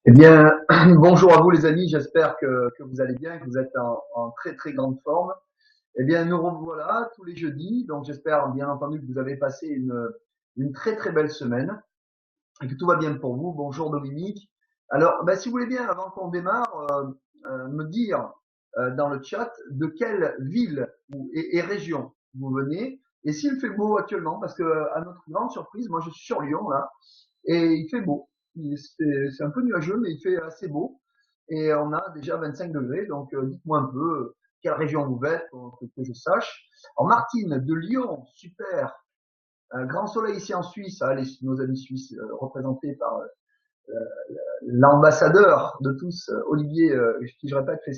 Eh bien, bonjour à vous les amis, j'espère que vous allez bien, que vous êtes en très très grande forme. Eh bien, nous revoilà tous les jeudis, donc j'espère bien entendu que vous avez passé une très très belle semaine et que tout va bien pour vous. Bonjour Dominique. Alors, si vous voulez bien, avant qu'on démarre, me dire dans le chat de quelle ville et région vous venez et s'il fait beau actuellement, parce que à notre grande surprise, moi je suis sur Lyon là, et il fait beau. C'est un peu nuageux, mais il fait assez beau. Et on a déjà 25 degrés, donc dites-moi un peu quelle région vous êtes pour que je sache. Alors Martine de Lyon, super. Un grand soleil ici en Suisse, hein, nos amis suisses représentés par l'ambassadeur de tous, Olivier, qui je répète fait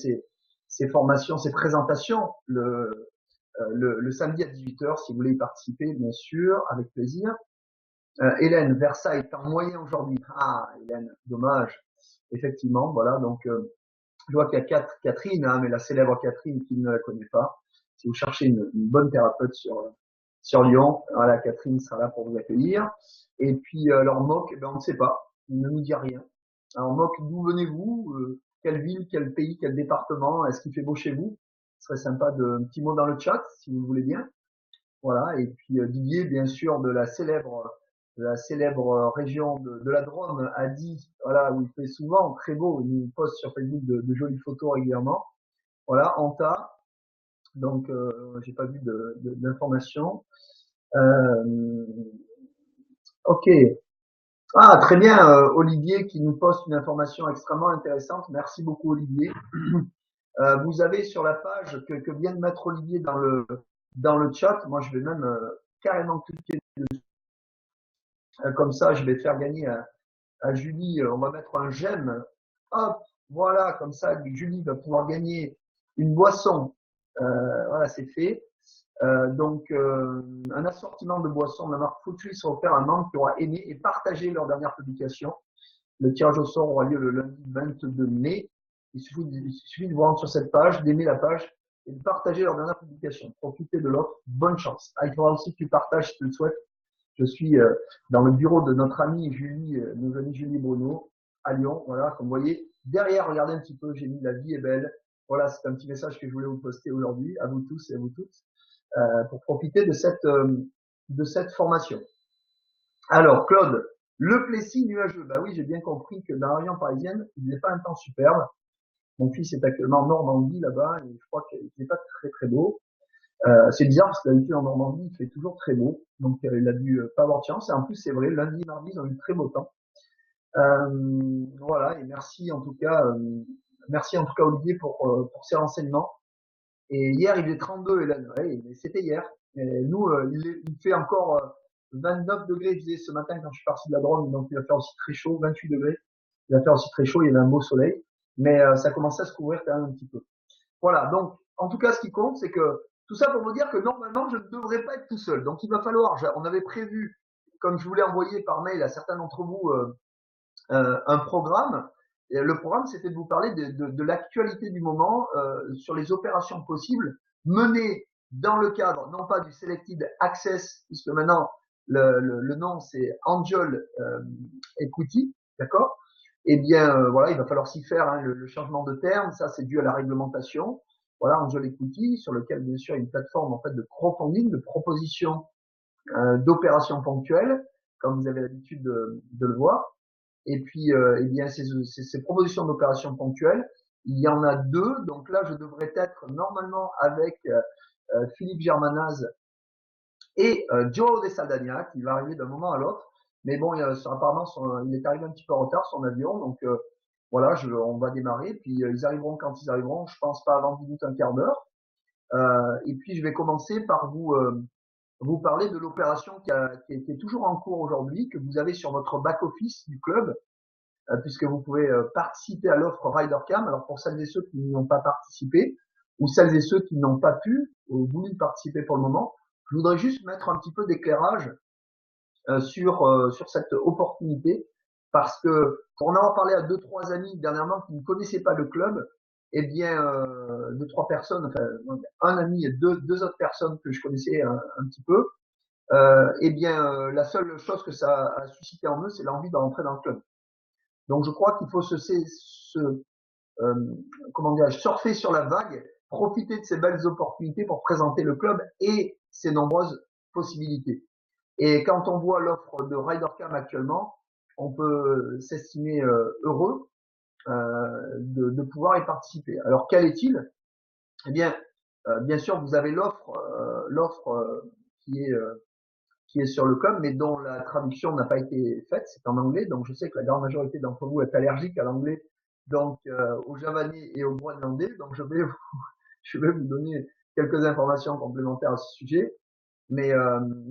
ses formations, ses présentations le samedi à 18h, si vous voulez y participer, bien sûr, avec plaisir. Hélène, Versailles est en moyen aujourd'hui. Ah, Hélène, dommage. Effectivement, voilà. Donc, je vois qu'il y a Catherine, hein, mais la célèbre Catherine qui ne la connaît pas. Si vous cherchez une bonne thérapeute sur Lyon, voilà, Catherine sera là pour vous accueillir. Et puis, alors, Moc, eh ben, on ne sait pas. Il ne nous dit rien. Alors, Moc, d'où venez-vous? Quelle ville, quel pays, quel département? Est-ce qu'il fait beau chez vous? Ce serait sympa un petit mot dans le chat, si vous le voulez bien. Voilà. Et puis Didier, bien sûr, de la célèbre région de la Drôme, a dit, voilà, où il fait souvent très beau, il nous poste sur Facebook de jolies photos régulièrement. Voilà, Anta. Donc, j'ai pas vu d'informations. Euh, ok. Ah, très bien, Olivier qui nous poste une information extrêmement intéressante. Merci beaucoup, Olivier. Vous avez sur la page que vient de mettre Olivier dans le chat, moi je vais même carrément cliquer comme ça, je vais faire gagner à Julie, on va mettre un j'aime. Hop, voilà, comme ça, Julie va pouvoir gagner une boisson. Voilà, c'est fait. Un assortiment de boissons de la marque Fruitry sera offert à un membre qui aura aimé et partagé leur dernière publication. Le tirage au sort aura lieu le lundi 22 mai. Il suffit de vous rendre sur cette page, d'aimer la page et de partager leur dernière publication. Profitez de l'offre. Bonne chance. Ah, il faudra aussi que tu partages si tu le souhaites. Je suis dans le bureau de notre amie Julie, nos amis Julie Bruno, à Lyon. Voilà, comme vous voyez, derrière, regardez un petit peu, j'ai mis La vie est belle. Voilà, c'est un petit message que je voulais vous poster aujourd'hui, à vous tous et à vous toutes, pour profiter de cette formation. Alors, Claude, le Plessis nuageux. Bah oui, j'ai bien compris que dans la région parisienne, il n'est pas un temps superbe. Mon fils est actuellement en Normandie là-bas et je crois qu'il n'est pas très très beau. C'est bizarre parce que d'habitude en Normandie il fait toujours très beau, donc il a dû pas avoir de chance. Et en plus c'est vrai, lundi et mardi ils ont eu très beau temps. Voilà, et merci en tout cas Olivier pour ces renseignements. Et hier il faisait 32 Hélène, ouais, mais c'était hier. Et nous il fait encore 29 degrés, il faisait ce matin quand je suis parti de la Drôme, donc il va faire aussi très chaud, 28 degrés. Il va faire aussi très chaud, il y avait un beau soleil, mais ça commençait à se couvrir quand même un petit peu. Voilà, donc en tout cas, ce qui compte, c'est que tout ça pour vous dire que normalement, je ne devrais pas être tout seul. Donc il va falloir, on avait prévu, comme je voulais envoyer par mail à certains d'entre vous, un programme. Et le programme, c'était de vous parler de l'actualité du moment sur les opérations possibles menées dans le cadre, non pas du Selected Access, puisque maintenant le nom c'est Angel Equity, d'accord. Eh bien, voilà, il va falloir s'y faire. Hein, le changement de terme, ça c'est dû à la réglementation. Voilà, Angel Equity, sur lequel bien sûr il y a une plateforme en fait de crowdfunding, de proposition d'opérations ponctuelles, comme vous avez l'habitude de le voir. Et puis, eh bien, ces propositions d'opérations ponctuelles, il y en a deux. Donc là, je devrais être normalement avec Philippe Germanaz et Joe De Saldana, qui va arriver d'un moment à l'autre. Mais bon, apparemment, il est arrivé un petit peu en retard, son avion. Donc voilà, on va démarrer. Puis ils arriveront quand ils arriveront. Je pense pas avant 10 minutes, un quart d'heure. Et puis, je vais commencer par vous parler de l'opération qui est toujours en cours aujourd'hui, que vous avez sur votre back-office du club, puisque vous pouvez participer à l'offre RiderCam. Alors pour celles et ceux qui n'y ont pas participé, ou celles et ceux qui n'ont pas pu ou voulu participer pour le moment, je voudrais juste mettre un petit peu d'éclairage sur cette opportunité, parce que pour en avoir parlé à deux trois amis dernièrement qui ne connaissaient pas le club, eh bien deux trois personnes, enfin un ami et deux autres personnes que je connaissais un petit peu, eh bien la seule chose que ça a suscité en eux, c'est l'envie de rentrer dans le club. Donc je crois qu'il faut comment dire, surfer sur la vague, profiter de ces belles opportunités pour présenter le club et ses nombreuses possibilités. Et quand on voit l'offre de RyderCam actuellement, on peut s'estimer heureux de pouvoir y participer. Alors quel est-il? Eh bien sûr, vous avez l'offre qui est sur le com, mais dont la traduction n'a pas été faite, c'est en anglais, donc je sais que la grande majorité d'entre vous est allergique à l'anglais, donc au javanais et au groenlandais, donc je vais vous donner quelques informations complémentaires à ce sujet, mais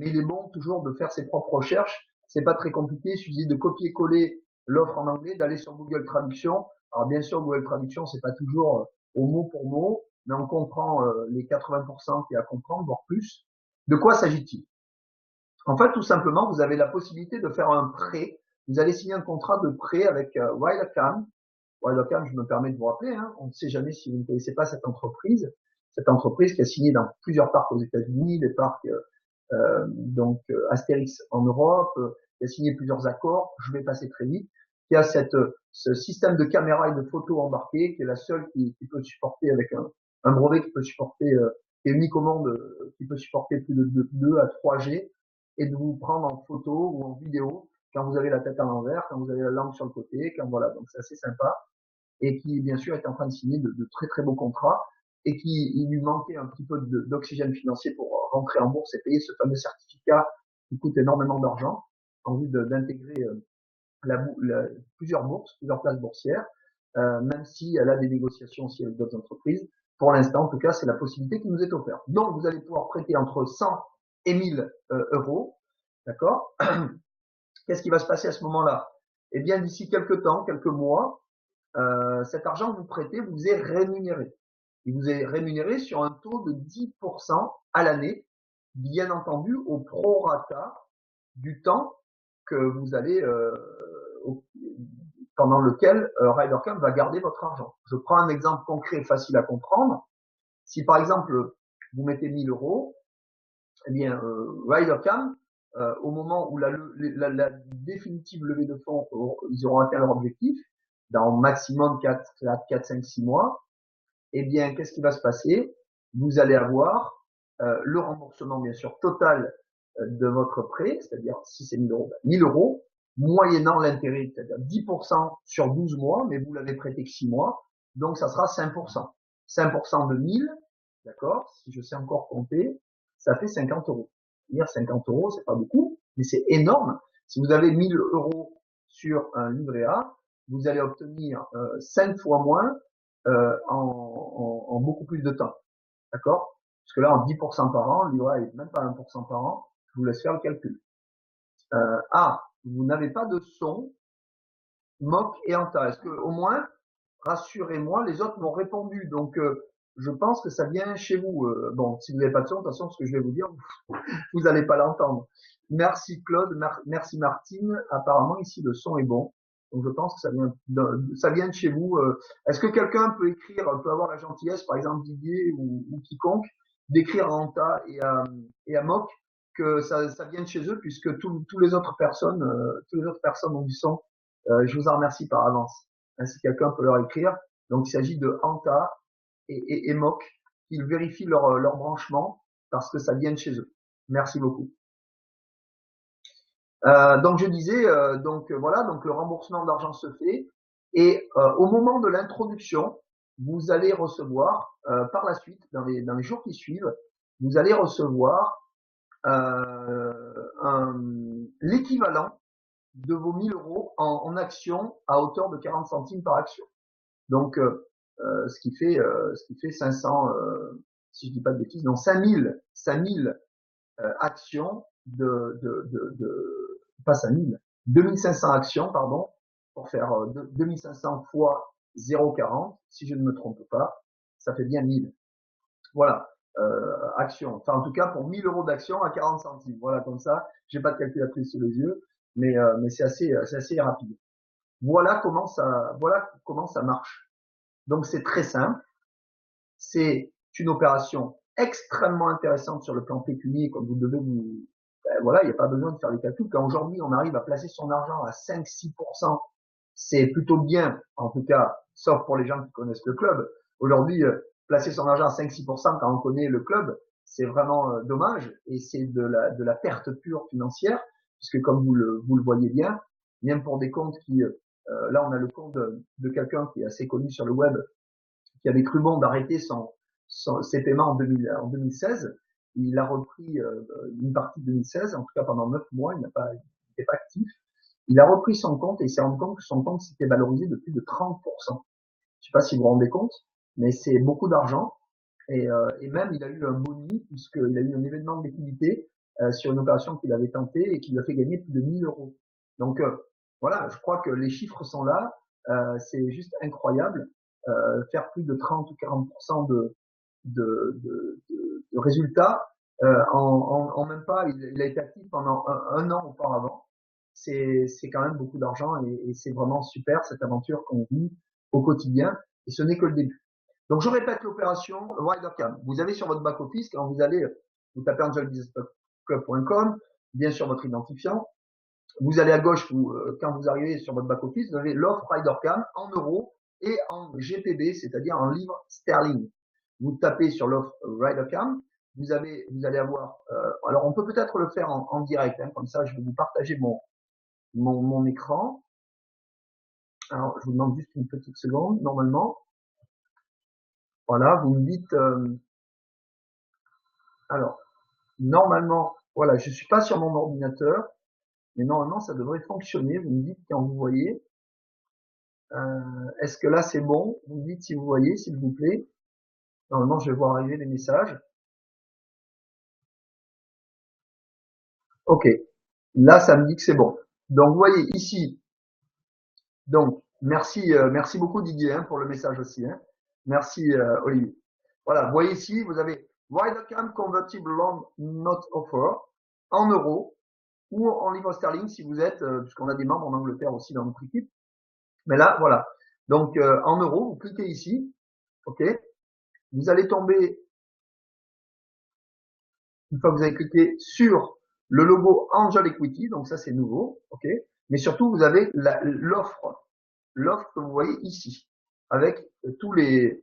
il est bon toujours de faire ses propres recherches, c'est pas très compliqué, il suffit de copier-coller l'offre en anglais, d'aller sur Google Traduction, alors bien sûr Google Traduction c'est pas toujours au mot pour mot, mais on comprend les 80% qu'il y a à comprendre, voire plus. De quoi s'agit-il? En fait, tout simplement, vous avez la possibilité de faire un prêt. Vous allez signer un contrat de prêt avec Wildcam. Wildcam, je me permets de vous rappeler, hein, on ne sait jamais si vous ne connaissez pas cette entreprise. Cette entreprise qui a signé dans plusieurs parcs aux États-Unis, les parcs Astérix en Europe, qui a signé plusieurs accords. Je vais passer très vite. Qui a ce système de caméra et de photo embarqué, qui est la seule qui peut supporter avec un brevet qui peut supporter, qui est unique au monde, qui peut supporter plus de 2 à 3G et de vous prendre en photo ou en vidéo quand vous avez la tête à l'envers, quand vous avez la langue sur le côté, quand voilà, donc c'est assez sympa et qui bien sûr est en train de signer de très très beaux contrats et qui il lui manquait un petit peu d'oxygène financier pour rentrer en bourse et payer ce fameux certificat qui coûte énormément d'argent en vue d'intégrer plusieurs bourses, plusieurs places boursières, même si elle a des négociations aussi avec d'autres entreprises. Pour l'instant, en tout cas, c'est la possibilité qui nous est offerte. Donc, vous allez pouvoir prêter entre 100 et 1000 euros, d'accord? Qu'est-ce qui va se passer à ce moment-là? Eh bien, d'ici quelques temps, quelques mois, cet argent que vous prêtez vous est rémunéré. Il vous est rémunéré sur un taux de 10% à l'année, bien entendu au prorata du temps que vous allez pendant lequel RyderCam va garder votre argent. Je prends un exemple concret facile à comprendre. Si par exemple vous mettez 1000 euros, eh bien RyderCam, au moment où la définitive levée de fonds, ils auront atteint leur objectif, dans maximum 4, 5, 6 mois, eh bien qu'est-ce qui va se passer? Vous allez avoir le remboursement bien sûr total de votre prêt, c'est-à-dire si c'est 1000 euros, 1000 euros, moyennant l'intérêt, c'est-à-dire 10% sur 12 mois, mais vous l'avez prêté que 6 mois, donc ça sera 5%. 5% de 1000, d'accord, si je sais encore compter, ça fait 50 euros. Dire 50 euros, c'est pas beaucoup, mais c'est énorme. Si vous avez 1000 euros sur un livret A, vous allez obtenir 5 fois moins en beaucoup plus de temps. D'accord? Parce que là, en 10% par an, l'IOA est même pas 1% par an, je vous laisse faire le calcul. Vous n'avez pas de son, moque et anta. Est-ce que, au moins, rassurez-moi, les autres m'ont répondu. Donc, je pense que ça vient chez vous. Bon, si vous n'avez pas de son, de toute façon, ce que je vais vous dire, vous n'allez pas l'entendre. Merci Claude, merci Martine. Apparemment, ici, le son est bon. Donc, je pense que ça vient de chez vous. Est-ce que quelqu'un peut écrire, peut avoir la gentillesse, par exemple Didier ou quiconque, d'écrire à Anta et à Mock que ça vient de chez eux, puisque tous les autres personnes ont du son. Je vous en remercie par avance. Hein, si quelqu'un peut leur écrire. Donc, il s'agit de Anta et Mock, qu'ils vérifient leur branchement parce que ça vient de chez eux. Merci beaucoup. Donc je disais, voilà, donc le remboursement d'argent se fait et au moment de l'introduction, vous allez recevoir par la suite, dans les jours qui suivent, vous allez recevoir l'équivalent de vos 1000 euros en actions à hauteur de 40 centimes par action. Donc ce qui fait 500, si je dis pas de bêtises, non 5000 actions pas 5000, 2500 actions, pardon, pour faire 2500 fois 0,40, si je ne me trompe pas, ça fait bien 1000. Voilà, actions. Enfin, en tout cas, pour 1000 euros d'actions à 40 centimes. Voilà, comme ça, j'ai pas de calculatrice sous les yeux, mais c'est assez rapide. Voilà comment ça marche. Donc, c'est très simple. C'est une opération extrêmement intéressante sur le plan pécunier, comme vous devez voilà, il n'y a pas besoin de faire les calculs. Quand aujourd'hui, on arrive à placer son argent à 5-6% c'est plutôt bien, en tout cas, sauf pour les gens qui connaissent le club. Aujourd'hui, placer son argent à 5-6% quand on connaît le club, c'est vraiment dommage et c'est de la perte pure financière, puisque comme vous le voyez bien, même pour des comptes qui, là on a le compte de quelqu'un qui est assez connu sur le web, qui avait cru bon d'arrêter ses paiements en 2016. Il a repris une partie de 2016, en tout cas pendant 9 mois, il n'était pas actif. Il a repris son compte et il s'est rendu compte que son compte s'était valorisé de plus de 30%. Je ne sais pas si vous vous rendez compte, mais c'est beaucoup d'argent. Et même, il a eu un bonus puisqu'il a eu un événement de liquidité sur une opération qu'il avait tentée et qui lui a fait gagner plus de 1000 euros. Donc voilà, je crois que les chiffres sont là. C'est juste incroyable. Faire plus de 30 ou 40% de résultats en même pas, il a été actif pendant un an auparavant. C'est quand même beaucoup d'argent et c'est vraiment super cette aventure qu'on vit au quotidien. Et ce n'est que le début. Donc je répète l'opération WiderCam. Vous avez sur votre back office, quand vous allez, vous tapez angelbusinessclub.com, bien sûr votre identifiant. Vous allez à gauche, quand vous arrivez sur votre back office, vous avez l'offre WiderCam en euros et en GPB, c'est-à-dire en livres sterling. Vous tapez sur l'offre WiderCam, vous allez avoir. Alors on peut peut-être le faire en direct, hein, comme ça je vais vous partager mon écran. Alors je vous demande juste une petite seconde, normalement. Voilà, vous me dites. Alors normalement, voilà, je suis pas sur mon ordinateur, mais normalement ça devrait fonctionner. Vous me dites quand vous voyez. Est-ce que là c'est bon? Vous me dites si vous voyez, s'il vous plaît. Normalement, je vais voir arriver les messages. Ok. Là, ça me dit que c'est bon. Donc, vous voyez ici. Donc, merci beaucoup Didier hein, pour le message aussi. Hein. Merci Olivier. Voilà, vous voyez ici, vous avez WiderCam Convertible Loan Not Offer en euros ou en livres sterling si vous êtes, puisqu'on a des membres en Angleterre aussi dans notre équipe. Mais là, voilà. Donc, en euros, vous cliquez ici. Ok. Vous allez tomber, une fois que vous avez cliqué sur le logo Angel Equity, donc ça c'est nouveau, ok. Mais surtout vous avez l'offre que vous voyez ici, avec tous les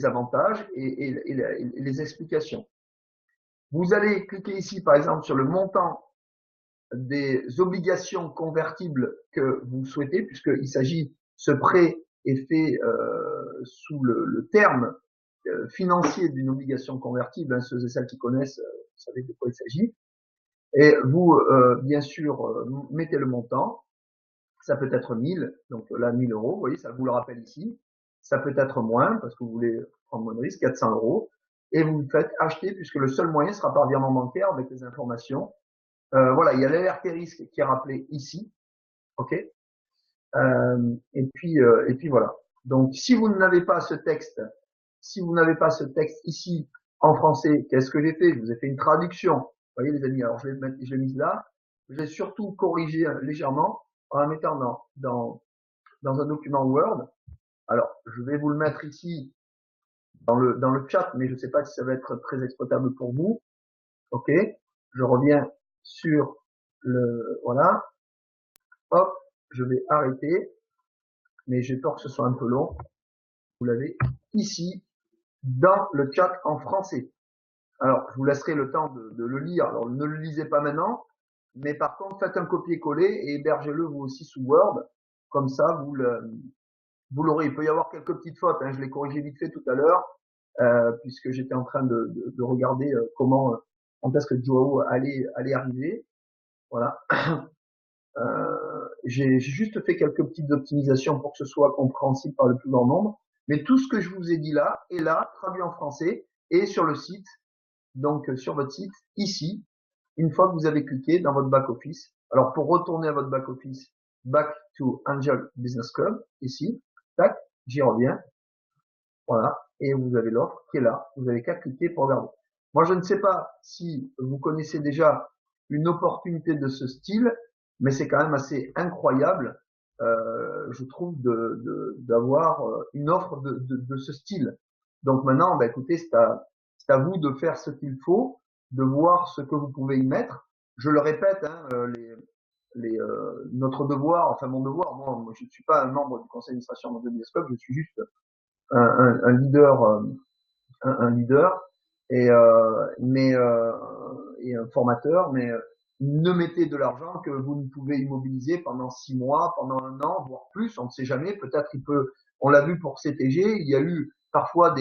avantages et les explications. Vous allez cliquer ici par exemple sur le montant des obligations convertibles que vous souhaitez, puisqu'il s'agit, ce prêt est fait sous le terme financier d'une obligation convertible, hein, ceux et celles qui connaissent, vous savez de quoi il s'agit. Et vous, bien sûr, mettez le montant. Ça peut être 1000, donc là 1000 euros, vous voyez, ça vous le rappelle ici. Ça peut être moins parce que vous voulez prendre moins de risque, 400 euros. Et vous faites acheter puisque le seul moyen sera par virement bancaire avec les informations. Voilà, il y a l'alerte risque qui est rappelé ici, ok. Et puis voilà. Donc si vous n'avez pas ce texte, ici en français, qu'est-ce que j'ai fait? Je vous ai fait une traduction. Vous voyez les amis, alors je l'ai mise là. J'ai surtout corrigé légèrement en la mettant dans un document Word. Alors, je vais vous le mettre ici dans le chat, mais je ne sais pas si ça va être très exploitable pour vous. Ok, je reviens sur voilà. Hop, je vais arrêter, mais j'ai peur que ce soit un peu long. Vous l'avez ici dans le chat en français. Alors, je vous laisserai le temps de le lire. Alors, ne le lisez pas maintenant, mais par contre, faites un copier-coller et hébergez-le vous aussi sous Word. Comme ça, vous l'aurez. Il peut y avoir quelques petites fautes. Hein. Je l'ai corrigé vite fait tout à l'heure, puisque j'étais en train de regarder comment, quand est-ce que Joao allait arriver. Voilà. J'ai juste fait quelques petites optimisations pour que ce soit compréhensible par le plus grand nombre. Mais tout ce que je vous ai dit là est là, traduit en français, et sur le site. Donc, sur votre site, ici, une fois que vous avez cliqué dans votre back-office. Alors, pour retourner à votre back-office, back to Angel Business Club, ici, tac, j'y reviens. Voilà. Et vous avez l'offre qui est là. Vous avez qu'à cliquer pour regarder. Moi, je ne sais pas si vous connaissez déjà une opportunité de ce style, mais c'est quand même assez incroyable, je trouve, d'avoir une offre de ce style. Donc maintenant, bah, écoutez, c'est à vous de faire ce qu'il faut, de voir ce que vous pouvez y mettre. Je le répète, hein, notre devoir, enfin mon devoir, moi je ne suis pas un membre du conseil d'administration de Bioscope, je suis juste un leader, un leader et et un formateur, mais ne mettez de l'argent que vous ne pouvez immobiliser pendant 6 mois, pendant un an, voire plus, on ne sait jamais. Peut-être on l'a vu pour CTG, il y a eu parfois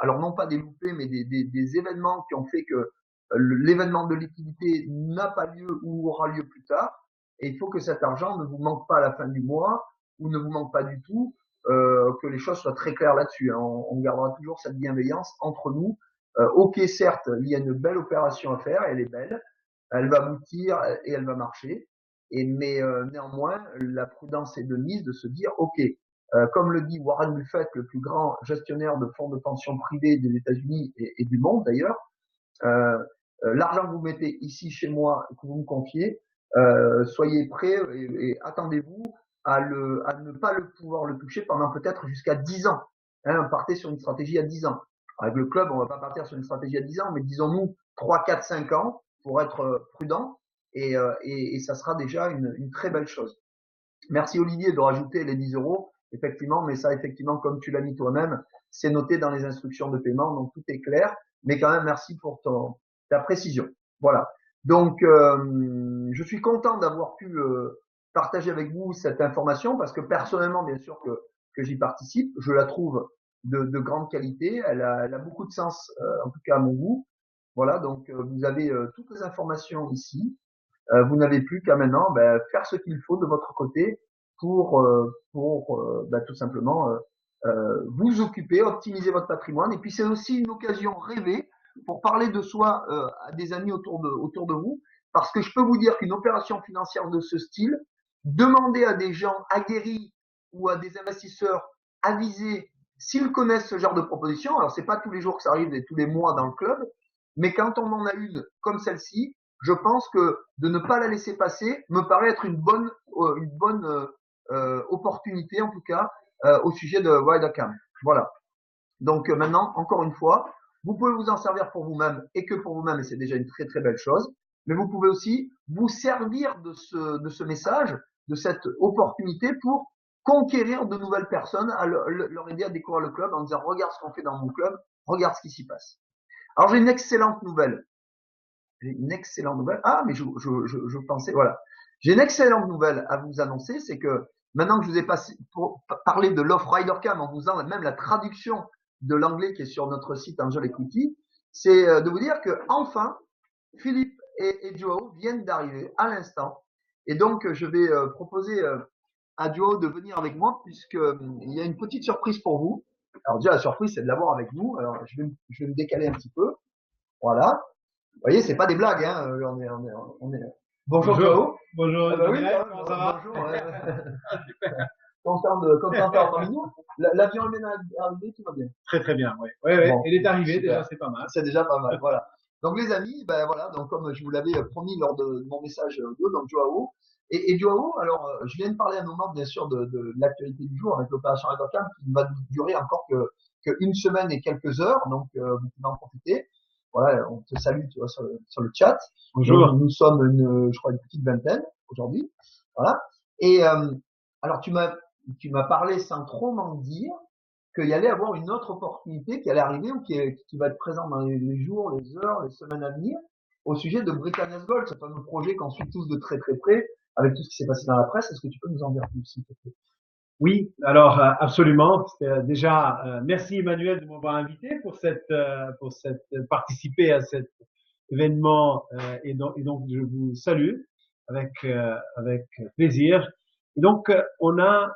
alors non pas des loupés, mais des événements qui ont fait que l'événement de liquidité n'a pas lieu ou aura lieu plus tard. Et il faut que cet argent ne vous manque pas à la fin du mois ou ne vous manque pas du tout, que les choses soient très claires là-dessus. Hein. On gardera toujours cette bienveillance entre nous. Ok, certes, il y a une belle opération à faire, elle est belle, elle va aboutir et elle va marcher. Mais néanmoins, la prudence est de mise de se dire, ok, comme le dit Warren Buffett, le plus grand gestionnaire de fonds de pension privés des États-Unis et du monde d'ailleurs, euh, l'argent que vous mettez ici chez moi, que vous me confiez, soyez prêts et attendez-vous à ne pas pouvoir le toucher pendant peut-être jusqu'à 10 ans. Hein, partez sur une stratégie à 10 ans. Avec le club, on va pas partir sur une stratégie à 10 ans, mais disons-nous 3, 4, 5 ans pour être prudent et ça sera déjà une très belle chose. Merci Olivier de rajouter les 10 euros, effectivement, mais ça, effectivement, comme tu l'as mis toi-même, c'est noté dans les instructions de paiement, donc tout est clair. Mais quand même, merci pour ta précision. Voilà. Donc, je suis content d'avoir pu partager avec vous cette information parce que personnellement, bien sûr que j'y participe, je la trouve de grande qualité. Elle a beaucoup de sens, en tout cas à mon goût. Voilà. Donc, vous avez toutes les informations ici. Vous n'avez plus qu'à maintenant faire ce qu'il faut de votre côté pour tout simplement vous occuper, optimiser votre patrimoine. Et puis c'est aussi une occasion rêvée pour parler de soi à des amis autour de vous, parce que je peux vous dire qu'une opération financière de ce style, demandez à des gens aguerris ou à des investisseurs avisés s'ils connaissent ce genre de proposition. Alors c'est pas tous les jours que ça arrive et tous les mois dans le club, mais quand on en a une comme celle-ci, je pense que de ne pas la laisser passer me paraît être une bonne opportunité, en tout cas, au sujet de Wildcam. Voilà. Donc maintenant, encore une fois, vous pouvez vous en servir pour vous-même et que pour vous-même, et c'est déjà une très très belle chose. Mais vous pouvez aussi vous servir de ce message, de cette opportunité pour conquérir de nouvelles personnes, à leur aider à découvrir le club en disant regarde ce qu'on fait dans mon club, regarde ce qui s'y passe. Alors j'ai une excellente nouvelle. J'ai une excellente nouvelle. Ah, mais je pensais, voilà. J'ai une excellente nouvelle à vous annoncer, c'est que maintenant que je vous ai parlé de l'offre RiderCam en vous faisant même la traduction de l'anglais qui est sur notre site Angel Equity, c'est de vous dire que enfin, Philippe et Joao viennent d'arriver à l'instant. Et donc, je vais proposer à Joao de venir avec moi puisqu'il y a une petite surprise pour vous. Alors déjà, la surprise, c'est de l'avoir avec nous. Alors, je vais me décaler un petit peu. Voilà. Vous voyez, c'est pas des blagues, hein. On est. Bonjour Joao. Bonjour, Ah bah oui, comment ça va? bonjour. Content d'avoir parmi nous. L'avion est bien arrivé, tout va bien. Très très bien, oui. Ouais, ouais. Bon, Il est arrivé, super. déjà c'est pas mal. C'est déjà pas mal, voilà. Donc les amis, ben voilà, donc comme je vous l'avais promis lors de mon message audio, donc Joao. Et Joao, alors je viens de parler à un moment bien sûr de l'actualité du jour avec l'opération Redocam qui va durer encore que une semaine et quelques heures, donc vous pouvez en profiter. Voilà, on te salue tu vois, sur le chat. Donc Bonjour. nous sommes je crois une petite vingtaine aujourd'hui. Voilà. Et alors tu m'as parlé sans trop m'en dire qu'il y allait avoir une autre opportunité qui allait arriver ou qui va être présente dans les jours, les heures, les semaines à venir au sujet de Britannia's Gold, ce fameux projet qu'on suit tous de très très près avec tout ce qui s'est passé dans la presse. Est-ce que tu peux nous en dire plus, s'il te plaît? Oui, alors absolument. Déjà, merci Emmanuel de m'avoir invité pour participer à cet événement et donc je vous salue avec plaisir. Et donc on a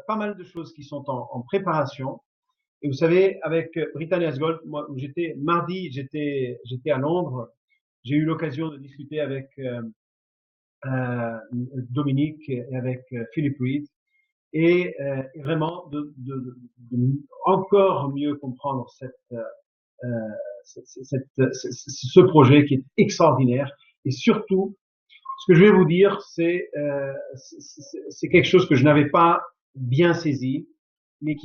pas mal de choses qui sont en préparation. Et vous savez, avec Britannia's Gold, moi, j'étais à Londres. J'ai eu l'occasion de discuter avec Dominique et avec Philippe Reed et vraiment de encore mieux comprendre ce projet qui est extraordinaire. Et surtout, ce que je vais vous dire, c'est quelque chose que je n'avais pas bien saisi, mais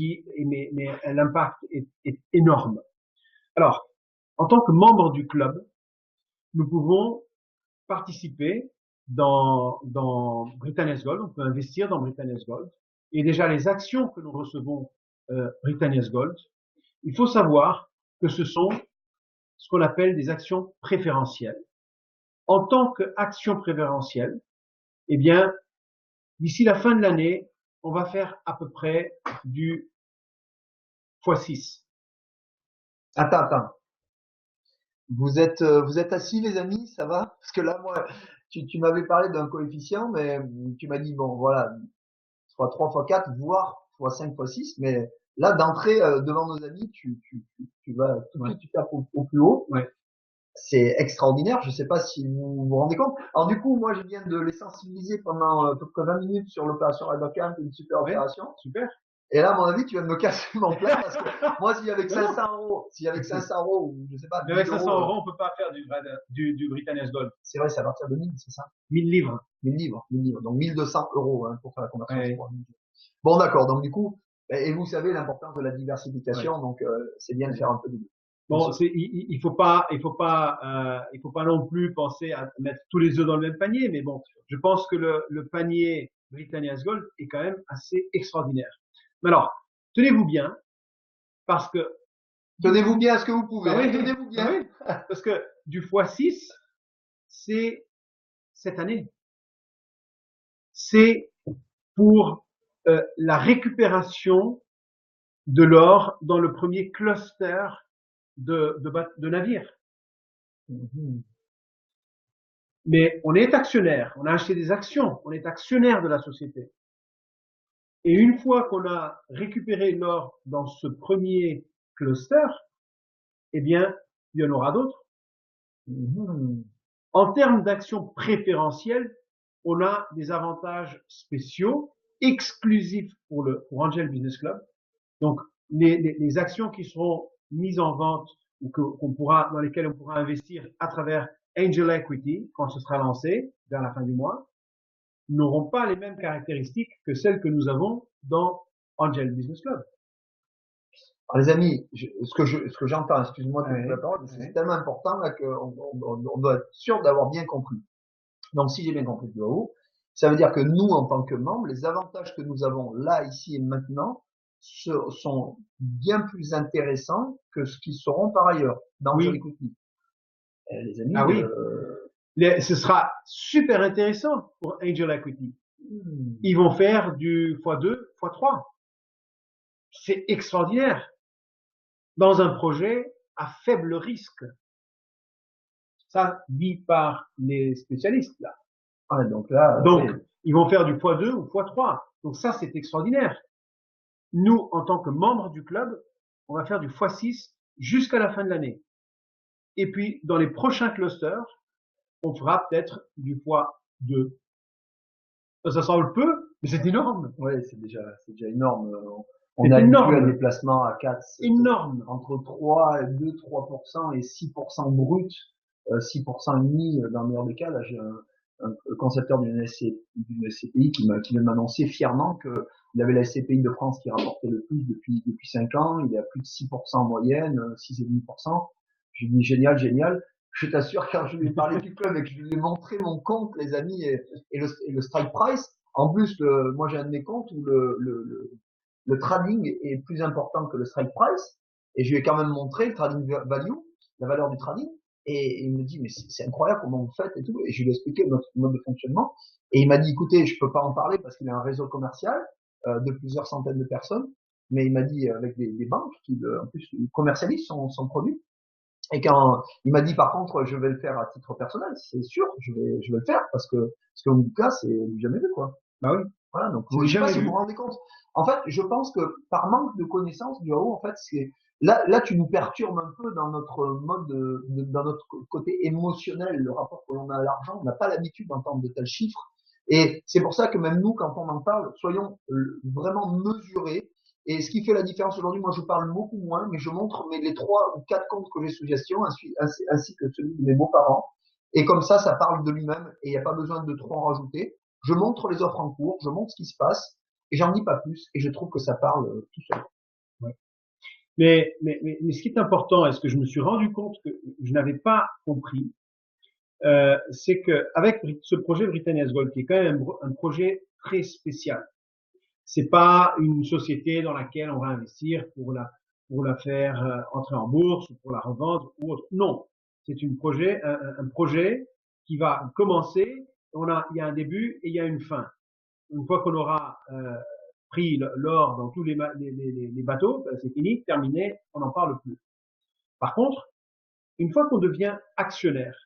l'impact est énorme. Alors, en tant que membre du club, nous pouvons participer dans Britannia's Gold, on peut investir dans Britannia's Gold. Et déjà, les actions que nous recevons Britannia's Gold, il faut savoir que ce sont ce qu'on appelle des actions préférentielles. En tant qu'action préférentielle, eh bien, d'ici la fin de l'année, on va faire à peu près du x6. Attends. Vous êtes assis, les amis, ça va? Parce que là, moi, tu m'avais parlé d'un coefficient, mais tu m'as dit, bon, voilà, fois 3 fois 4 voire fois 5 fois 6 mais là, d'entrée, devant nos amis, tu vas tout de Ouais. suite, tu tapes au plus haut. Ouais. C'est extraordinaire. Je sais pas si vous vous rendez compte. Alors du coup, moi, je viens de les sensibiliser pendant à peu près 20 minutes sur l'opération Albacam, une super Ouais. opération. Super. Et là, à mon avis, tu viens de me casser mon plan parce que moi, s'il y avait Non, non. 500 euros, s'il y avait 500 euros ou je sais pas, Mais avec 1000 500 euros, euros, on peut pas faire du Britannia's Gold. c'est vrai, c'est à partir de 1000, c'est ça? 1000 livres. 1000 livres, 1000 livres. Donc 1200 euros hein, pour faire la conversion, je Ouais. crois. Bon, d'accord. Donc du coup, et vous savez l'importance de la diversification, Ouais. donc c'est bien de faire un peu de deux. Bon, il faut pas, non plus penser à mettre tous les œufs dans le même panier, mais bon, je pense que le panier Britannia's Gold est quand même assez extraordinaire. Mais alors, tenez-vous bien, parce que, Tenez-vous bien à ce que vous pouvez. ah oui, Tenez-vous bien. ah oui, parce que du x6, c'est cette année. C'est pour la récupération de l'or dans le premier cluster de navires. Mhm. Mais on est actionnaire, on a acheté des actions, on est actionnaire de la société. Et une fois qu'on a récupéré l'or dans ce premier cluster, eh bien, il y en aura d'autres. Mhm. En termes d'actions préférentielles, on a des avantages spéciaux, exclusifs pour Angel Business Club. Donc, les actions qui seront mises en vente ou dans lesquelles on pourra investir à travers Angel Equity quand ce sera lancé vers la fin du mois, n'auront pas les mêmes caractéristiques que celles que nous avons dans Angel Business Club. Alors, les amis, ce que j'entends, excuse-moi de te couper la Ouais, parole, mais c'est ouais. tellement important là on doit être sûr d'avoir bien compris. Donc, si j'ai bien compris de haut, ça veut dire que nous, en tant que membres, les avantages que nous avons là, ici et maintenant, sont bien plus intéressants que ce qu'ils seront par ailleurs dans Angel Oui, Equity. Les ah amis, oui. Ce sera super intéressant pour Angel Equity. Ils vont faire du x2, x3. C'est extraordinaire dans un projet à faible risque. Ça dit par les spécialistes là. ouais, donc là, Donc, ouais. ils vont faire du x2 ou x3. Donc ça, c'est extraordinaire. Nous, en tant que membres du club, on va faire du x6 jusqu'à la fin de l'année. Et puis, dans les prochains clusters, on fera peut-être du x2. Ça semble peu, mais c'est énorme. Ouais, c'est déjà énorme. On est C'est habitué à des énorme. placements à 4, Énorme. entre 3, 2, 3% et 6% brut, 6% et demi dans le meilleur des cas. Là, j'ai un concepteur d'une SCPI qui vient m'annoncer fièrement qu'il avait la SCPI de France qui rapportait le plus depuis 5 ans. Il est à plus de 6% en moyenne, 6,5%. J'ai dit génial, génial. Je t'assure, quand je lui ai parlé du club et que je lui ai montré mon compte, les amis, et le strike price, en plus, moi j'ai un de mes comptes où le trading est plus important que le strike price, et je lui ai quand même montré le trading value, la valeur du trading, et il me dit mais c'est incroyable comment vous faites et tout, et je lui ai expliqué notre mode de fonctionnement, et il m'a dit écoutez, je peux pas en parler parce qu'il a un réseau commercial de plusieurs centaines de personnes, mais il m'a dit avec des banques qui en plus commercialisent son produit. Et quand il m'a dit par contre je vais le faire à titre personnel, c'est sûr, je vais le faire parce que ce que vous me dites là, c'est du jamais vu quoi. Bah oui, Voilà, donc c'est je sais pas jamais si vous vous vu. rendez compte. En fait, je pense que par manque de connaissance du AO, en fait, c'est là tu nous perturbes un peu dans notre mode dans notre côté émotionnel, le rapport que l'on a à l'argent, on n'a pas l'habitude d'entendre de tels chiffres. Et c'est pour ça que même nous, quand on en parle, soyons vraiment mesurés. Et ce qui fait la différence aujourd'hui, moi je parle beaucoup moins, mais je montre les 3 ou 4 comptes que j'ai sous gestion, ainsi que celui de mes beaux-parents. Et comme ça parle de lui-même et il n'y a pas besoin de trop en rajouter. Je montre les offres en cours, je montre ce qui se passe, et j'en dis pas plus, et je trouve que ça parle tout seul. Ouais. Mais ce qui est important, et ce que je me suis rendu compte que je n'avais pas compris, c'est que avec ce projet Britannia's Gold, qui est quand même un projet très spécial, c'est pas une société dans laquelle on va investir pour la faire entrer en bourse ou pour la revendre ou autre. Non, c'est un projet qui va commencer. Il y a un début et il y a une fin. Une fois qu'on aura pris l'or dans tous les bateaux, c'est fini, terminé, on n'en parle plus. Par contre, une fois qu'on devient actionnaire,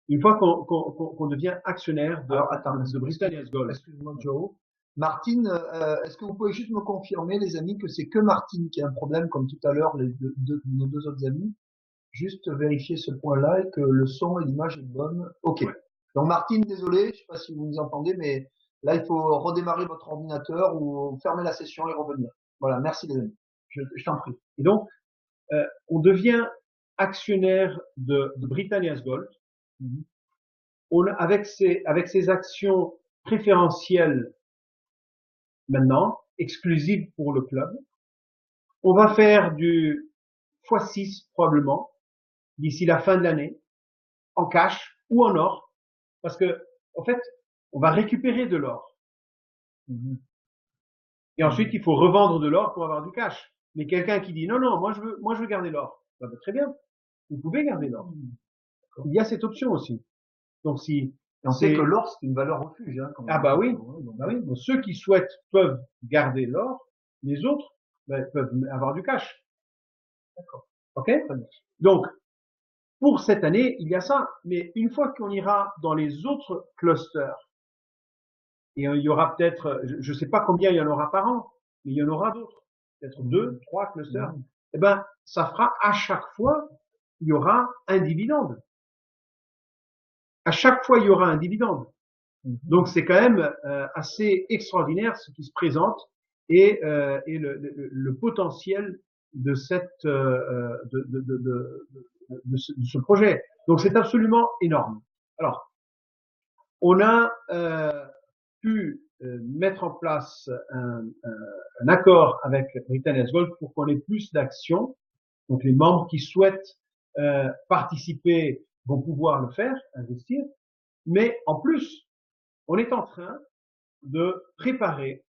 devient actionnaire Alors, attends, de Britannia's Gold. Excuse-moi, Joe. Martine, est-ce que vous pouvez juste me confirmer, les amis, que c'est que Martine qui a un problème, comme tout à l'heure, nos deux autres amis? Juste vérifier ce point-là et que le son et l'image est bonne. Ok. Ouais. Donc Martine, désolé, je sais pas si vous nous entendez, mais là, il faut redémarrer votre ordinateur ou fermer la session et revenir. Voilà, merci les amis. Je t'en prie. Et donc, on devient actionnaire de Britannia's Gold. Avec ces actions préférentielles maintenant, exclusives pour le club, on va faire du x6 probablement d'ici la fin de l'année, en cash ou en or, parce que en fait, on va récupérer de l'or. Et ensuite, il faut revendre de l'or pour avoir du cash. Mais quelqu'un qui dit non, non, moi je veux garder l'or, bah, très bien, vous pouvez garder l'or. Il y a cette option aussi. Donc si on sait que l'or c'est une valeur refuge. Hein, ah bah oui, bah oui. Donc, ceux qui souhaitent peuvent garder l'or, les autres peuvent avoir du cash. D'accord. Ok. Donc pour cette année, il y a ça. Mais une fois qu'on ira dans les autres clusters, et il y aura peut-être, je ne sais pas combien il y en aura par an, mais il y en aura d'autres, peut-être 2, 3 clusters. Eh ben, ça fera à chaque fois, il y aura un dividende. À chaque fois, il y aura un dividende. Donc c'est quand même assez extraordinaire ce qui se présente et le potentiel de ce projet. Donc c'est absolument énorme. Alors on a pu mettre en place un accord avec Britannia's Gold pour qu'on ait plus d'actions. Donc les membres qui souhaitent participer vont pouvoir le faire, investir. Mais en plus, on est en train de préparer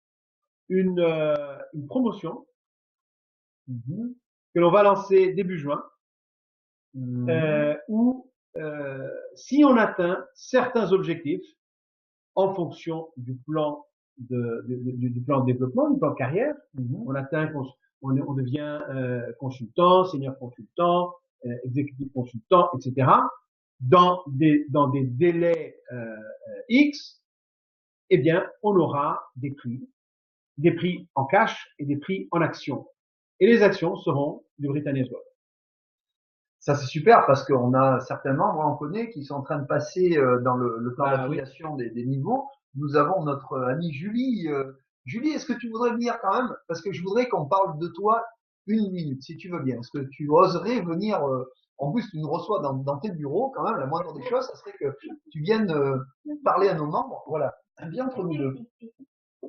une promotion que l'on va lancer début juin, où si on atteint certains objectifs en fonction du plan du plan de développement, du plan de carrière, on atteint, on devient consultant, senior consultant, exécutif consultant, etc. Dans des délais X, eh bien, on aura des prix en cash et des prix en actions. Et les actions seront du Britannia's Gold. Ça, c'est super parce qu'on a certainement, moi, on connaît, qui sont en train de passer dans le plan d'affiliation des niveaux. Nous avons notre amie Julie. Julie, est-ce que tu voudrais venir quand même? Parce que je voudrais qu'on parle de toi 1 minute, si tu veux bien. Est-ce que tu oserais venir en plus, tu nous reçois dans tes bureaux quand même. La moindre des choses, ça serait que tu viennes parler à nos membres. Voilà, viens entre nous deux.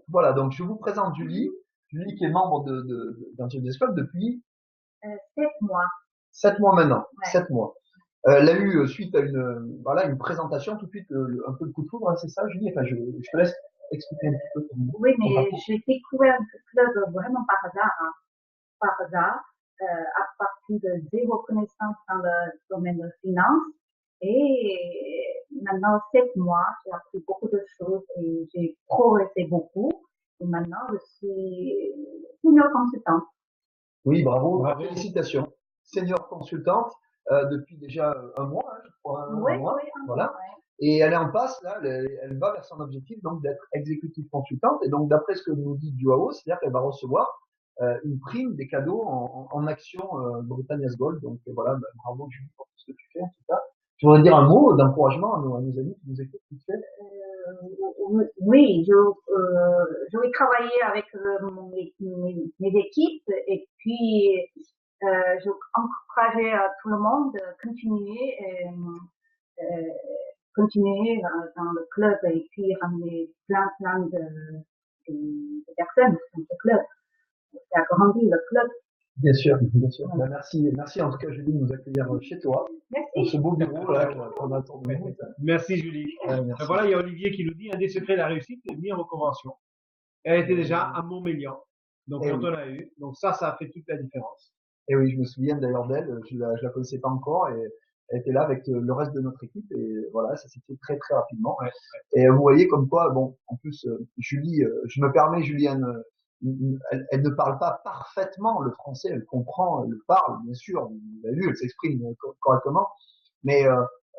Voilà, donc je vous présente Julie. Julie qui est membre d'Angel Club depuis 7 mois. 7 mois maintenant. Ouais. 7 mois. Elle a eu suite à une présentation tout de suite un peu de coup de foudre, hein, c'est ça, Julie? Enfin, je te laisse expliquer un petit peu. Oui, mais j'ai découvert ce club vraiment par hasard. Hein. Par hasard, à partir de zéro connaissance dans le domaine de finance. Et maintenant, 7 mois, j'ai appris beaucoup de choses et j'ai progressé beaucoup. Et maintenant, je suis senior consultante. Oui, bravo. Félicitations. Senior consultante depuis déjà un mois, hein, je crois. Oui, un mois. Oui, voilà. Ouais. Et elle est en passe, là, elle va vers son objectif donc d'être exécutive consultante. Et donc, d'après ce que nous dit Joao, c'est-à-dire qu'elle va recevoir une prime, des cadeaux en actions Britannia's Gold. Donc voilà, bravo Julie pour tout ce que tu fais en tout cas. Tu voudrais dire un mot d'encouragement à nos amis qui nous écoutent, vite fait? Oui, je vais travailler avec mes équipes et puis je encourageais à tout le monde de continuer dans le club et puis ramener plein de personnes dans le club. Ça agrandit le club. Bien sûr, bien sûr. Ben, merci en tout cas Julie de nous accueillir chez toi pour Merci. ce beau bureau là qu'on a autour de nous. Merci Julie. Merci. Voilà, il y a Olivier qui nous dit un des secrets de la réussite, c'est de venir aux conventions. Elle était déjà à Montmélian. Donc Eh quand oui. on l'a eu, donc ça a fait toute la différence. Et oui, je me souviens d'ailleurs d'elle, je la connaissais pas encore et elle était là avec le reste de notre équipe et voilà, ça s'est fait très très rapidement. Ouais. Et vous voyez comme quoi, bon, en plus Julie, je me permets, Juliane, elle ne parle pas parfaitement le français, elle comprend, elle le parle, bien sûr, vous l'avez vu, elle s'exprime correctement, mais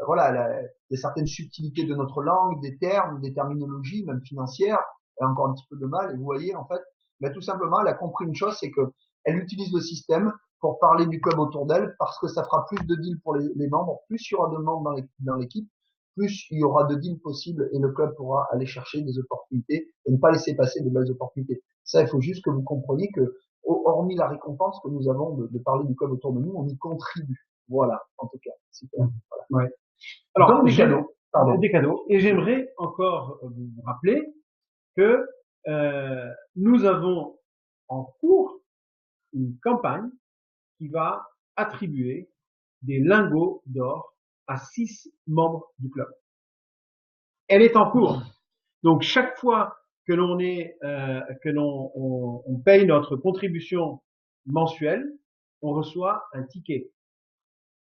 voilà, il y a certaines subtilités de notre langue, des termes, des terminologies, même financières, elle a encore un petit peu de mal. Et vous voyez, en fait, ben, tout simplement, elle a compris une chose, c'est que elle utilise le système pour parler du club autour d'elle, parce que ça fera plus de deals pour les membres, plus il y aura de membres dans l'équipe, plus il y aura de deals possibles et le club pourra aller chercher des opportunités et ne pas laisser passer de belles opportunités. Ça, il faut juste que vous compreniez que, hormis la récompense que nous avons de parler du club autour de nous, on y contribue. Voilà, en tout cas. Super. Voilà. Ouais. Alors, donc, des cadeaux. Pardon. Des cadeaux. Et j'aimerais encore vous rappeler que nous avons en cours une campagne qui va attribuer des lingots d'or à 6 membres du club. Elle est en cours. Donc chaque fois que l'on on paye notre contribution mensuelle, on reçoit un ticket.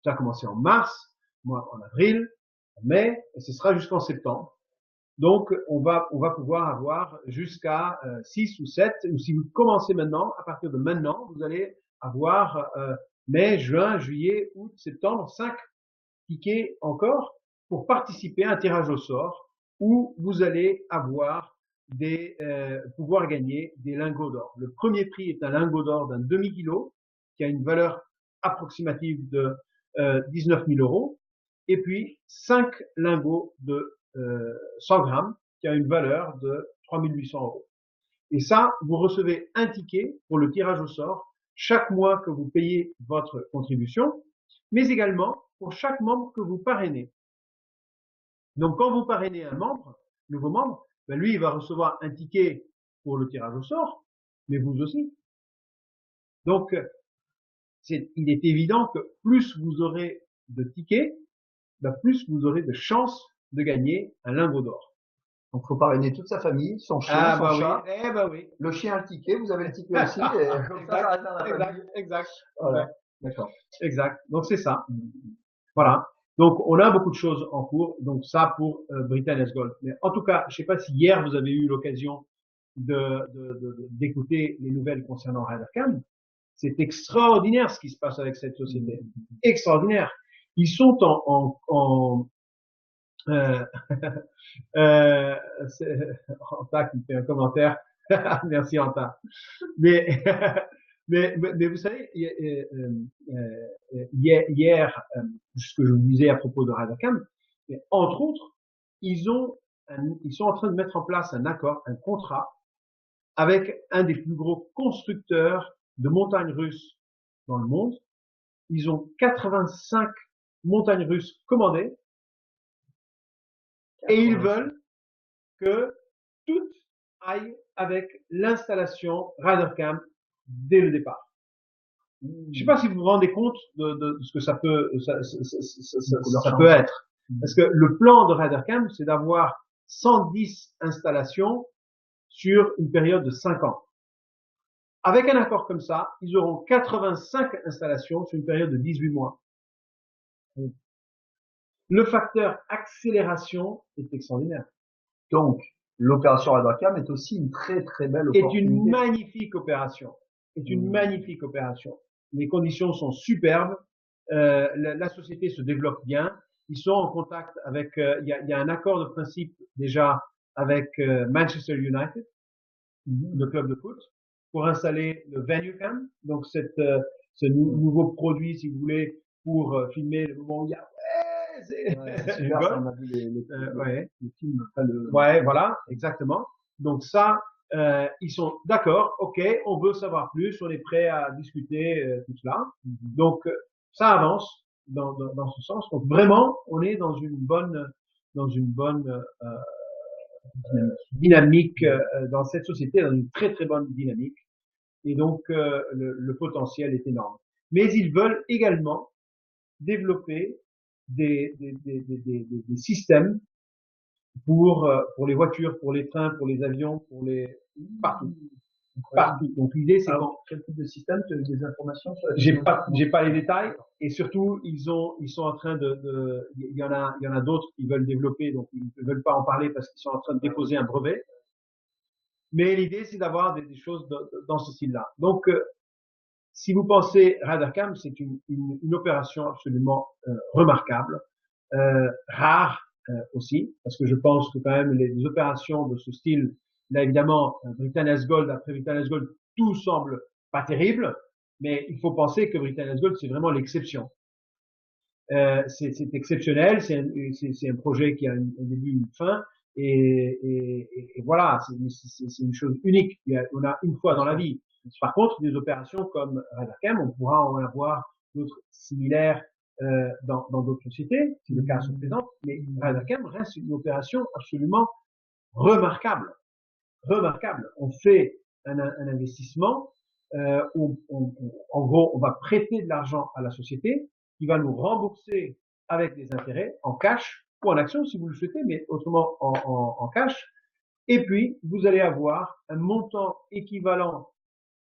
Ça a commencé en mars, moi en avril, en mai, et ce sera jusqu'en septembre. Donc on va pouvoir avoir jusqu'à 6 ou 7, ou si vous commencez maintenant, à partir de maintenant, vous allez avoir mai, juin, juillet, août, septembre, 5 tickets encore pour participer à un tirage au sort où vous allez avoir pouvoir gagner des lingots d'or. Le premier prix est un lingot d'or d'un demi-kilo qui a une valeur approximative de 19 000 euros, et puis 5 lingots de 100 grammes qui a une valeur de 3 800 euros. Et ça, vous recevez un ticket pour le tirage au sort chaque mois que vous payez votre contribution, mais également pour chaque membre que vous parrainez. Donc, quand vous parrainez un nouveau membre, ben lui, il va recevoir un ticket pour le tirage au sort, mais vous aussi. Donc, il est évident que plus vous aurez de tickets, ben plus vous aurez de chances de gagner un lingot d'or. Donc, faut parrainer toute sa famille, son chien, son chat. Oui. Eh ben oui. Le chien a le ticket, vous avez le ticket aussi, et comme ça reste dans la famille. Exact. Voilà. D'accord. Exact. Donc, c'est ça. Voilà. Donc, on a beaucoup de choses en cours. Donc, ça pour Britannia's Golf. Mais en tout cas, je sais pas si hier vous avez eu l'occasion d'écouter les nouvelles concernant RyderCam. C'est extraordinaire ce qui se passe avec cette société. Extraordinaire. Ils sont Anta qui fait un commentaire. Merci Anta. Mais vous savez, hier, ce que je vous disais à propos de RyderCam, entre autres, ils sont en train de mettre en place un accord, un contrat avec un des plus gros constructeurs de montagnes russes dans le monde. Ils ont 85 montagnes russes commandées et ils veulent que tout aille avec l'installation RyderCam dès le départ. Je ne sais pas si vous vous rendez compte de ce que ça peut être. Parce que le plan de RyderCam, c'est d'avoir 110 installations sur une période de 5 ans. Avec un accord comme ça, ils auront 85 installations sur une période de 18 mois. Le facteur accélération est extraordinaire. Donc, l'opération RyderCam est aussi une très très belle opportunité. Est une magnifique opération. Magnifique opération. Les conditions sont superbes. La société se développe bien. Ils sont en contact avec. Il y a un accord de principe déjà avec Manchester United, le club de foot, pour installer le VenueCam. Donc ce nouveau produit, si vous voulez, pour filmer le moment où il y a. C'est super, ça, on a vu les films. Ouais, voilà, exactement. Donc ça, ils sont d'accord, ok, on veut savoir plus, on est prêt à discuter tout cela. Donc ça avance dans ce sens. Donc vraiment, on est dans une bonne dynamique dans cette société, dans une très très bonne dynamique. Et donc, le potentiel est énorme. Mais ils veulent également développer des systèmes pour les voitures, pour les trains, pour les avions, pour les partout. Partout. Donc l'idée c'est Alors, quel type de système? Tu as des informations sur la j'ai pas les détails et surtout ils sont en train il y en a d'autres qui veulent développer, donc ils ne veulent pas en parler parce qu'ils sont en train de déposer un brevet. Mais l'idée c'est d'avoir des choses dans ce style-là. Donc si vous pensez RadarCam, c'est une opération absolument remarquable, rare aussi, parce que je pense que quand même les opérations de ce style, là évidemment, Britannia's Gold, après Britannia's Gold, tout semble pas terrible, mais il faut penser que Britannia's Gold, c'est vraiment l'exception. C'est exceptionnel, c'est un projet qui a un début, une fin, et voilà, c'est une chose unique. On a une fois dans la vie. Par contre, des opérations comme RadarCam, on pourra en avoir d'autres similaires dans d'autres sociétés, si le cas se présente, mais RadarCam reste une opération absolument remarquable. Remarquable. On fait un investissement où en gros, on va prêter de l'argent à la société qui va nous rembourser avec des intérêts en cash ou en action si vous le souhaitez, mais autrement en cash. Et puis, vous allez avoir un montant équivalent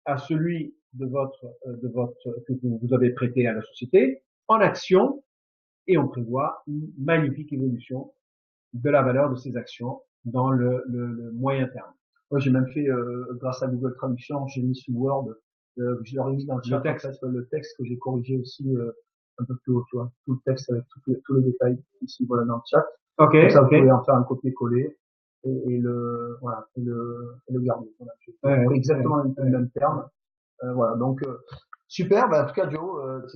à celui de que vous avez prêté à la société en action, et on prévoit une magnifique évolution de la valeur de ces actions dans le moyen terme. Moi, j'ai même fait, grâce à Google Traduction, j'ai mis sous Word, je leur ai mis dans le chat le texte que j'ai corrigé aussi un peu plus haut, tu vois, tout le texte avec tous les détails ici, voilà, dans le chat. Ok. Comme ça, vous pouvez en faire un copier-coller et le garder. Voilà. Exactement les mêmes termes. Voilà, donc super. Bah, en tout cas, Joe,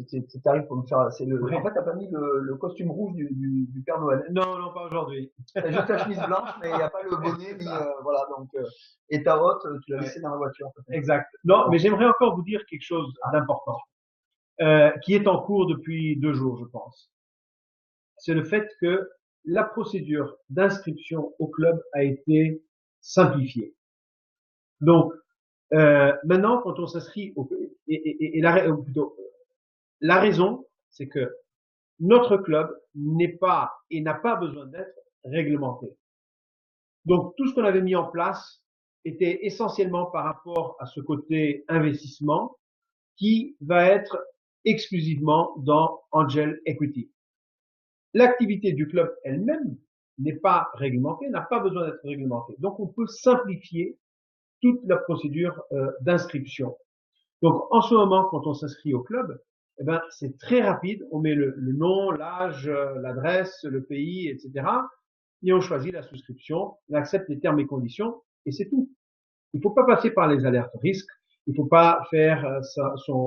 t'arrives pour me faire. En fait, t'as pas mis le costume rouge du Père Noël. Non, pas aujourd'hui. T'as juste ta chemise blanche, mais il n'y a pas le bonnet ni voilà. Donc et ta hotte, tu l'as laissée dans la voiture. Exact. Non, mais j'aimerais encore vous dire quelque chose d'important qui est en cours depuis 2 jours, je pense. C'est le fait que la procédure d'inscription au club a été simplifiée. Donc maintenant, quand on s'inscrit la raison, c'est que notre club n'est pas et n'a pas besoin d'être réglementé. Donc tout ce qu'on avait mis en place était essentiellement par rapport à ce côté investissement qui va être exclusivement dans Angel Equity. L'activité du club elle-même n'est pas réglementée, n'a pas besoin d'être réglementée. Donc on peut simplifier toute la procédure d'inscription. Donc en ce moment, quand on s'inscrit au club, eh ben c'est très rapide. On met le nom, l'âge, l'adresse, le pays, etc. Et on choisit la souscription, on accepte les termes et conditions, et c'est tout. Il ne faut pas passer par les alertes risques. Il ne faut pas faire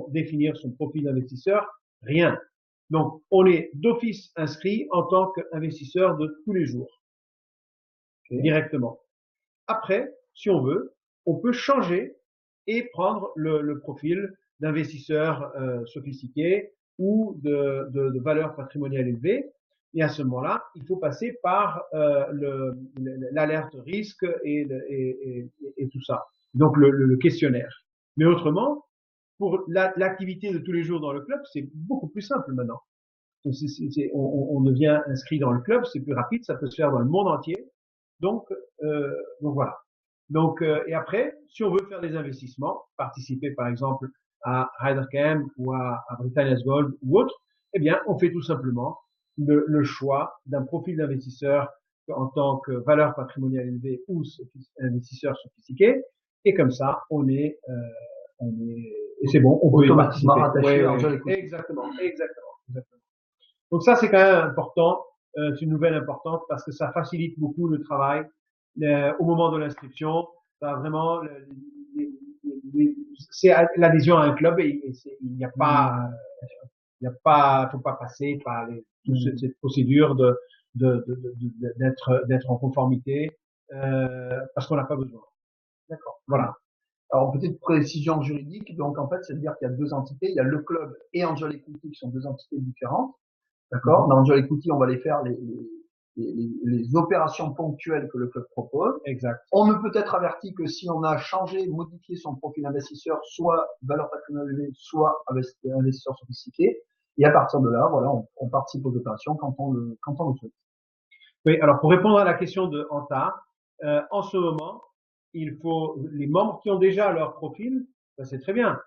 définir son profil d'investisseur, rien. Donc, on est d'office inscrit en tant qu'investisseur de tous les jours, directement. Après, si on veut, on peut changer et prendre le profil d'investisseur sophistiqué ou de valeur patrimoniale élevée. Et à ce moment-là, il faut passer par l'alerte risque et tout ça. Donc le questionnaire. Mais autrement, pour l'activité de tous les jours dans le club, c'est beaucoup plus simple maintenant. On devient inscrit dans le club, c'est plus rapide, ça peut se faire dans le monde entier. Donc voilà. Donc et après, si on veut faire des investissements, participer par exemple à RadarCam ou à Britannia's Gold ou autre, eh bien on fait tout simplement le choix d'un profil d'investisseur en tant que valeur patrimoniale élevée ou investisseur sophistiqué, et comme ça et c'est bon, on peut automatiquement rattacher exactement. Donc ça c'est quand même important, c'est une nouvelle importante parce que ça facilite beaucoup le travail au moment de l'inscription. Ça vraiment c'est l'adhésion à un club et il n'y a pas faut pas passer par cette procédure d'être en conformité parce qu'on n'a pas besoin. D'accord. Voilà. Alors petite précision juridique, donc en fait, c'est-à-dire qu'il y a 2 entités, il y a le club et Angel Equity qui sont 2 entités différentes. D'accord. Dans Angel Equity, on va les faire les les opérations ponctuelles que le club propose. Exact. On ne peut être averti que si on a changé, modifié son profil investisseur, soit valeur patrimoniale élevée, soit investisseur sophistiqué. Et à partir de là, voilà, on participe aux opérations quand on le souhaite. Oui, alors pour répondre à la question de Anta, en ce moment, il faut les membres qui ont déjà leur profil, ça c'est très bien,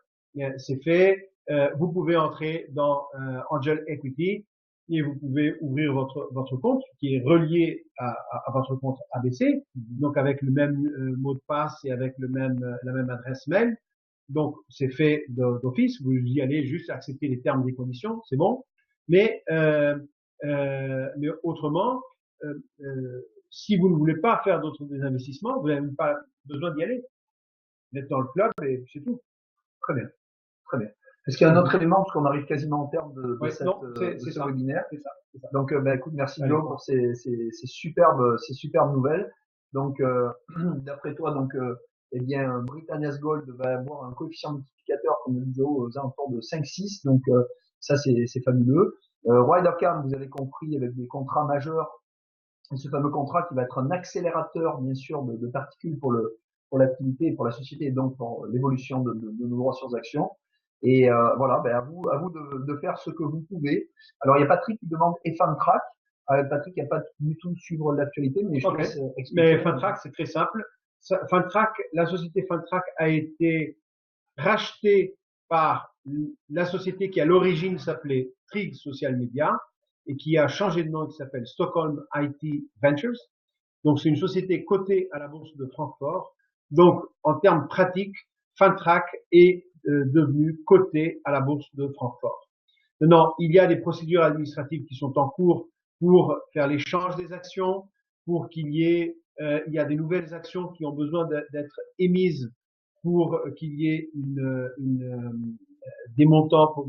c'est fait. Vous pouvez entrer dans Angel Equity et vous pouvez ouvrir votre compte qui est relié à votre compte ABC, donc avec le même mot de passe et avec la même adresse mail. Donc c'est fait d'office. Vous y allez juste accepter les termes et les conditions, c'est bon. Mais autrement, si vous ne voulez pas faire d'autres investissements, vous n'avez même pas besoin d'y aller. Vous êtes dans le club et c'est tout. Très bien, très bien. Est-ce qu'il y a un autre élément, parce qu'on arrive quasiment au terme de ce webinaire. C'est ça. Donc, écoute, merci Joe pour ces superbes nouvelles. Donc, d'après toi, donc, eh bien, Britannia's Gold va avoir un coefficient multiplicateur, comme le disait, aux alentours de 5-6. Donc, ça, c'est fabuleux. Ryder Cam, vous avez compris, avec des contrats majeurs, ce fameux contrat qui va être un accélérateur, bien sûr, de particules pour l'activité, pour la société et donc pour l'évolution de nos ressources d'actions. Et voilà, à vous de faire ce que vous pouvez. Alors il y a Patrick qui demande et Funtrack. Patrick n'a pas du tout suivre l'actualité, mais je te laisse expliquer. Mais Funtrack, c'est très simple. Funtrack, la société Funtrack a été rachetée par la société qui à l'origine s'appelait Trig Social Media et qui a changé de nom, qui s'appelle Stockholm IT Ventures. Donc c'est une société cotée à la bourse de Francfort. Donc en termes pratiques, Funtrack est devenu coté à la bourse de Francfort. Maintenant, il y a des procédures administratives qui sont en cours pour faire l'échange des actions, pour qu'il y ait, il y a des nouvelles actions qui ont besoin d'être émises pour qu'il y ait des montants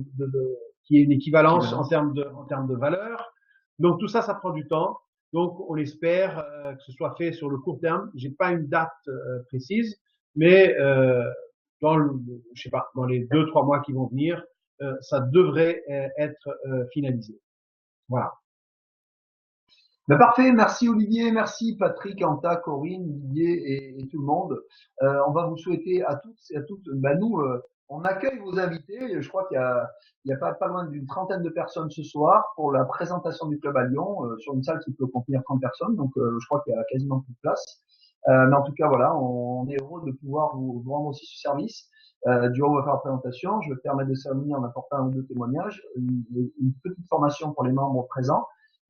qui ait une équivalence en termes de valeur. Donc tout ça, ça prend du temps. Donc on espère que ce soit fait sur le court terme. J'ai pas une date précise, mais dans les 2-3 mois qui vont venir, ça devrait être finalisé. Voilà. Ben parfait, merci Olivier, merci Patrick, Anta, Corinne, Olivier et tout le monde. On va vous souhaiter à toutes et à toutes, nous, on accueille vos invités. Je crois qu'il y a pas loin d'une trentaine de personnes ce soir pour la présentation du club à Lyon, sur une salle qui peut contenir 30 personnes. Donc je crois qu'il y a quasiment plus de place. Mais en tout cas, voilà, on est heureux de pouvoir vous rendre aussi ce service. Durant on va faire la présentation, je vais permettre de terminer en apportant un ou deux témoignages, une petite formation pour les membres présents.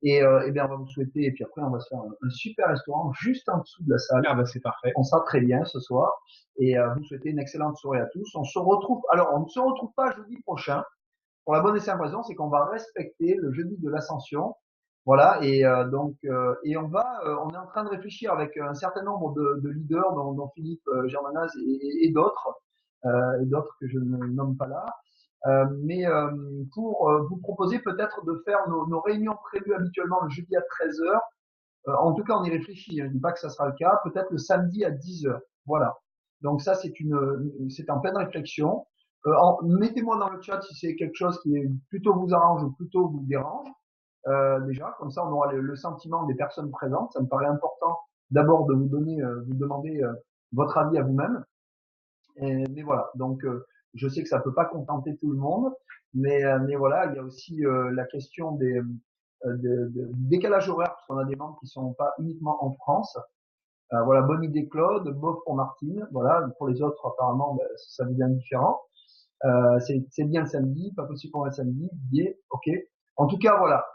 Et bien, on va vous souhaiter, et puis après, on va se faire un super restaurant juste en dessous de la salle. Ah, ben, c'est parfait. On sera très bien ce soir. Et vous souhaitez une excellente soirée à tous. On se retrouve, alors, on ne se retrouve pas jeudi prochain. Pour la bonne et simple raison, c'est qu'on va respecter le jeudi de l'Ascension. Voilà. Et donc, et on est en train de réfléchir avec un certain nombre de leaders, dont Philippe Germanaz et d'autres que je ne nomme pas là. Mais pour vous proposer peut-être de faire nos réunions prévues habituellement le jeudi à 13h. En tout cas, on y réfléchit. Je ne dis pas que ça sera le cas. Peut-être le samedi à 10h. Voilà. Donc ça, c'est en pleine réflexion. Mettez-moi dans le chat si c'est quelque chose qui plutôt vous arrange ou plutôt vous dérange. Déjà, comme ça, on aura le sentiment des personnes présentes. Ça me paraît important d'abord de vous demander votre avis à vous-même. Mais voilà. Donc je sais que ça peut pas contenter tout le monde, mais voilà, il y a aussi la question du décalage horaire, parce qu'on a des membres qui sont pas uniquement en France. Voilà, bonne idée Claude, bof pour Martine. Voilà, pour les autres apparemment, ça devient différent. C'est bien le samedi, pas possible pour un samedi. Ok. En tout cas, voilà.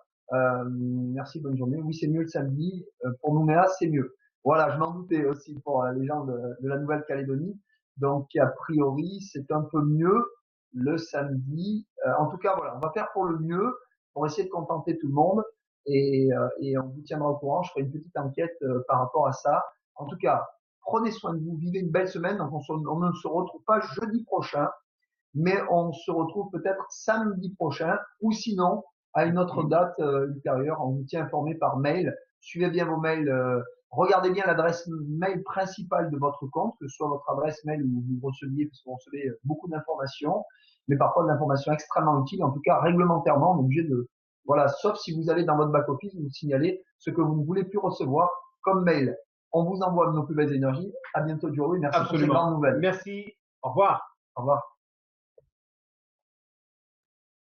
Merci, bonne journée. Oui, c'est mieux le samedi. Pour Nouméa, c'est mieux. Voilà, je m'en doutais aussi pour les gens de la Nouvelle-Calédonie. Donc, a priori, c'est un peu mieux le samedi. En tout cas, voilà, on va faire pour le mieux, pour essayer de contenter tout le monde. Et on vous tiendra au courant. Je ferai une petite enquête par rapport à ça. En tout cas, prenez soin de vous, vivez une belle semaine. Donc, on ne se retrouve pas jeudi prochain, mais on se retrouve peut-être samedi prochain, ou sinon à une autre date ultérieure. On vous tient informé par mail. Suivez bien vos mails. Regardez bien l'adresse mail principale de votre compte, que ce soit votre adresse mail où vous receviez, parce que vous recevez beaucoup d'informations, mais parfois de l'information extrêmement utile. En tout cas, réglementairement, on est obligé de Voilà, sauf si vous allez dans votre back-office, vous signalez ce que vous ne voulez plus recevoir comme mail. On vous envoie nos plus belles énergies. À bientôt, Joe. Merci pour ces Absolument. grandes nouvelles. Merci. Au revoir. Au revoir.